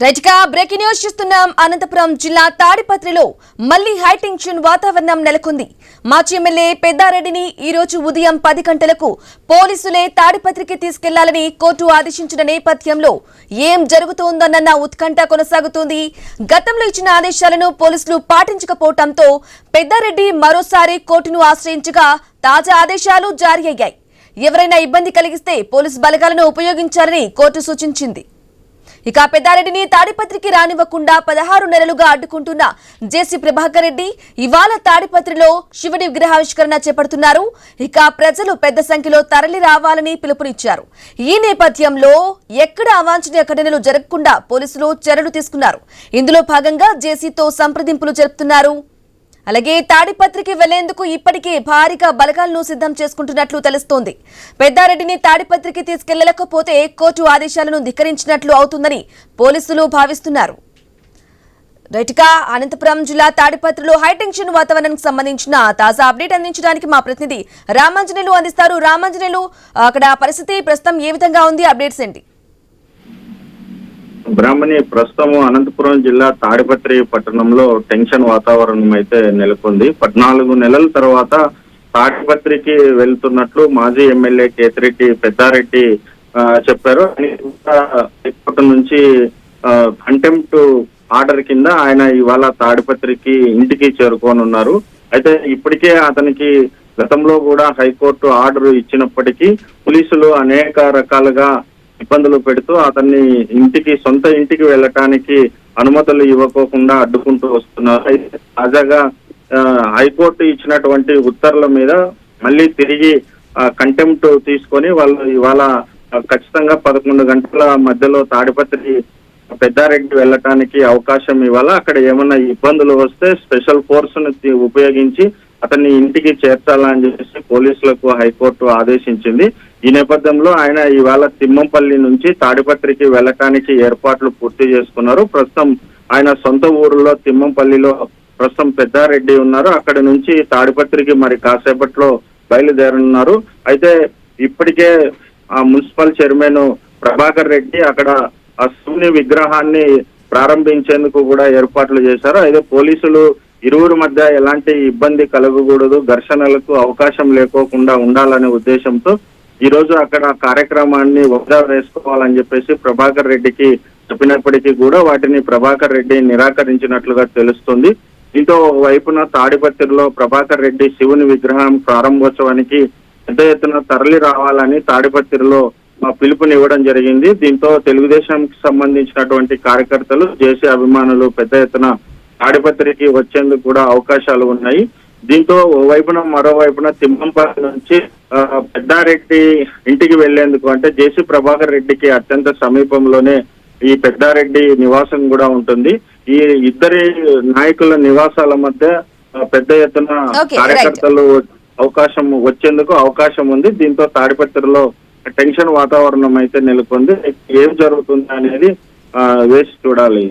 Right గా breaking news చూస్తున్నాం. అనంతపురం జిల్లా తాడిపత్రిలో మళ్లీ హైటెన్షన్ వాతావరణం నెలకొంది. మాజీ ఎమ్మెల్యే పెద్దారెడ్డిని ఈ రోజు ఉదయం 10 గంటలకు పోలీసులే తాడిపత్రికి తీసుకెళ్లాలని కోర్టు ఆదేశించిన నేపథ్యంలో ఏం జరుగుతోందన్న ఉత్కంఠ కొనసాగుతోంది. గతంలో ఇచ్చిన ఆదేశాలను పోలీసులు పాటించకపోవడంతో పెద్దారెడ్డి మరోసారి కోర్టును ఆశ్రయించగా తాజా ఆదేశాలు జారీ అయ్యాయి. ఎవరైనా ఇబ్బంది కలిగిస్తే పోలీసు బలగాలను ఉపయోగించాలని కోర్టు సూచించింది. ఇక పెద్దారెడ్డిని తాడిపత్రికి రానివ్వకుండా 16 నెలలుగా అడ్డుకుంటున్న జేసీ ప్రభాకర్ రెడ్డి ఇవాళ తాడిపత్రిలో శివుడి విగ్రహావిష్కరణ చేపడుతున్నారు. ఇక ప్రజలు పెద్ద సంఖ్యలో తరలి రావాలని పిలుపునిచ్చారు. ఈ నేపథ్యంలో ఎక్కడ అవాంఛనీయ ఘటనలు జరగకుండా పోలీసులు చర్యలు తీసుకున్నారు. ఇందులో భాగంగా జేసీతో సంప్రదింపులు జరుపుతున్నారు. అలాగే తాడిపత్రికి వెళ్లేందుకు ఇప్పటికే భారీగా బలగాలను సిద్ధం చేసుకుంటున్నట్లు తెలుస్తోంది. పెద్దారెడ్డిని తాడిపత్రికి తీసుకెళ్లకపోతే కోర్టు ఆదేశాలను ధిక్కరించినట్లు అవుతుందని పోలీసులు భావిస్తున్నారు. రైట్గా అనంతపురం జిల్లా తాడిపత్రిలో హైటెన్షన్ వాతావరణానికి సంబంధించిన తాజా అప్డేట్ అందించడానికి మా ప్రతినిధి రామాంజనేయులు అందిస్తారు. రామాంజనేయులు, అక్కడ పరిస్థితి ప్రస్తుతం ఏ విధంగా ఉంది? అప్డేట్స్ ఏంటి? బ్రాహ్మణి, ప్రస్తుతం అనంతపురం జిల్లా తాడిపత్రి పట్టణంలో టెన్షన్ వాతావరణం అయితే నెలకొంది. 14 నెలల తర్వాత తాడిపత్రికి వెళ్తున్నట్లు మాజీ ఎమ్మెల్యే కేతిరెడ్డి పెద్దారెడ్డి చెప్పారు. ఇప్పటి నుంచి కంటెంప్ట్ ఆర్డర్ కింద ఆయన ఇవాళ తాడిపత్రికి ఇంటికి చేరుకోనున్నారు. అయితే ఇప్పటికే అతనికి గతంలో కూడా హైకోర్టు ఆర్డర్ ఇచ్చినప్పటికీ పోలీసులు అనేక రకాలుగా ఇబ్బందులు పెడుతూ అతన్ని సొంత ఇంటికి వెళ్ళటానికి అనుమతులు ఇవ్వకోకుండా అడ్డుకుంటూ వస్తున్నారు. అయితే తాజాగా హైకోర్టు ఇచ్చినటువంటి ఉత్తర్వుల మీద మళ్ళీ తిరిగి కంటెంప్ట్ తీసుకొని వాళ్ళు ఇవాళ ఖచ్చితంగా 11 గంటల మధ్యలో తాడిపత్రి పెద్దారెడ్డి వెళ్ళటానికి అవకాశం ఇవ్వాలా. అక్కడ ఏమన్నా ఇబ్బందులు వస్తే స్పెషల్ ఫోర్స్ ను ఉపయోగించి అతన్ని ఇంటికి చేర్చాలని చెప్పేసి పోలీసులకు హైకోర్టు ఆదేశించింది. ఈ నేపథ్యంలో ఆయన ఇవాళ తిమ్మంపల్లి నుంచి తాడిపత్రికి వెళ్ళటానికి ఏర్పాట్లు పూర్తి చేసుకున్నారు. ప్రస్తుతం ఆయన సొంత ఊరిలో తిమ్మంపల్లిలో ప్రస్తుతం పెద్దారెడ్డి ఉన్నారు. అక్కడి నుంచి తాడిపత్రికి మరి కాసేపట్లో బయలుదేరనున్నారు. అయితే ఇప్పటికే ఆ మున్సిపల్ చైర్మన్ ప్రభాకర్ రెడ్డి అక్కడ ఆ శివుని విగ్రహాన్ని ప్రారంభించేందుకు కూడా ఏర్పాట్లు చేశారు. అయితే పోలీసులు ఇరువురి మధ్య ఎలాంటి ఇబ్బంది కలగకూడదు, ఘర్షణలకు అవకాశం లేకోకుండా ఉండాలనే ఉద్దేశంతో ఈ రోజు అక్కడ కార్యక్రమాన్ని వాయిదా వేసుకోవాలని చెప్పేసి ప్రభాకర్ రెడ్డికి చెప్పినప్పటికీ కూడా వాటిని ప్రభాకర్ రెడ్డి నిరాకరించినట్లుగా తెలుస్తుంది. దీంతో వైపున తాడిపత్రిలో ప్రభాకర్ రెడ్డి శివుని విగ్రహం ప్రారంభోత్సవానికి పెద్ద ఎత్తున తరలి రావాలని తాడిపత్రిలో పిలుపునివ్వడం జరిగింది. దీంతో తెలుగుదేశంకి సంబంధించినటువంటి కార్యకర్తలు, జేసీ అభిమానులు పెద్ద ఎత్తున తాడిపత్రికి వచ్చేందుకు కూడా అవకాశాలు ఉన్నాయి. దీంతో ఓవైపున మరోవైపున తిమ్మంపల్లి నుంచి పెద్దారెడ్డి ఇంటికి వెళ్లేందుకు అంటే జేసీ ప్రభాకర్ రెడ్డికి అత్యంత సమీపంలోనే ఈ పెద్దారెడ్డి నివాసం కూడా ఉంటుంది. ఈ ఇద్దరి నాయకుల నివాసాల మధ్య పెద్ద ఎత్తున కార్యకర్తలు వచ్చేందుకు అవకాశం ఉంది. దీంతో తాడిపత్రిలో టెన్షన్ వాతావరణం అయితే నెలకొంది. ఏం జరుగుతుంది అనేది వేసి చూడాలి.